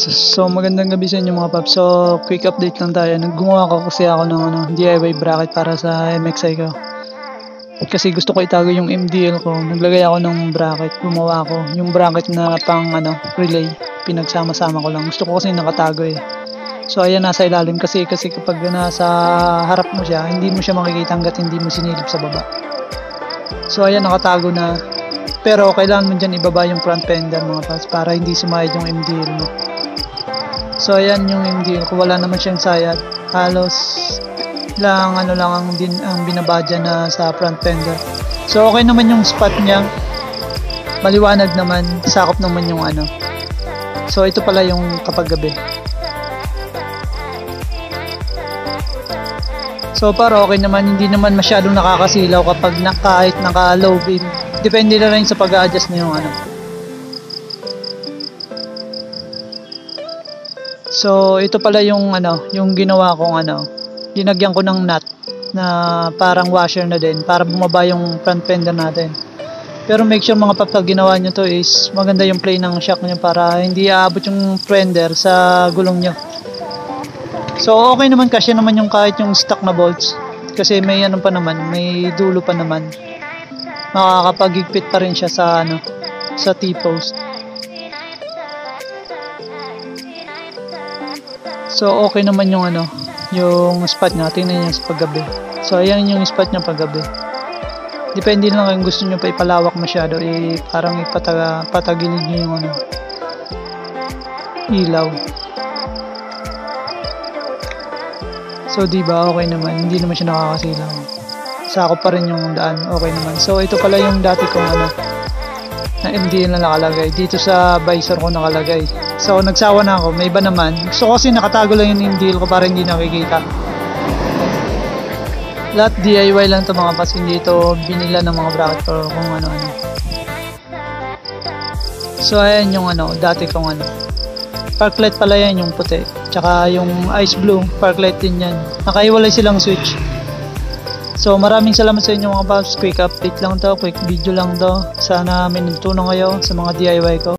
So magandang gabi sa inyo mga paps. So quick update lang tayo. Naggumawa kasi ako ng DIY bracket para sa MXI ko. Kasi gusto ko itago yung MDL ko. Naglagay ako ng bracket. Gumawa ako yung bracket na pang relay. Pinagsama-sama ko lang. Gusto ko kasi nakatago eh. So ayan, nasa ilalim kasi kapag nasa harap mo siya, hindi mo siya makikita hanggat hindi mo sinilip sa baba. So ayan, nakatago na. Pero kailangan mo dyan ibaba yung front fender mga paps para hindi sumayad yung MDL mo. So ayan yung MDL ko, wala naman siyang sayad. Halos lang ang binabadya na sa front fender. So okay naman yung spot niya. Maliwanag naman, sakop naman yung So ito pala yung kapag gabi. So para okay naman, hindi naman masyadong nakakasilaw kapag kahit naka low beam. Depende na rin sa pag-a-adjust na yung So ito pala yung yung ginawa kong dinagyan ko ng nut na parang washer na din para bumaba yung front fender natin. Pero make sure mga paps, ginawa nyo to is maganda yung play ng shock nyo para hindi aabot yung fender sa gulong nyo. So okay naman, kasi naman yung kahit yung stock na bolts kasi may pa naman, may dulo pa naman. Makakapag-higpit pa rin siya sa sa T-post. So okay naman yung yung spot niya. Tingnan niyo sa paggabi. So ayan yung spot niya paggabi. Depende lang kung gusto niyo pa ipalawak masyado, parang patagilid niyo yung ilaw. So diba okay naman, hindi naman siya nakakasilaw. Sakop pa rin yung daan, okay naman. So ito pala yung dati kong na MDL na nakalagay. Dito sa visor ko nakalagay. So nagsawa na ako, may iba naman. Gusto ko kasi nakatago lang yung MDL ko para hindi nakikita. Lahat DIY lang to mga paps, hindi ito binila ng mga bracket or kung ano-ano. So ayan yung dati kong park light pala yan, yung puti. Tsaka yung ice blue, park light din yan. Nakaiwalay silang switch. So maraming salamat sa inyo mga paps. Quick update lang to, quick video lang to. Sana may natutunan kayo sa mga DIY ko.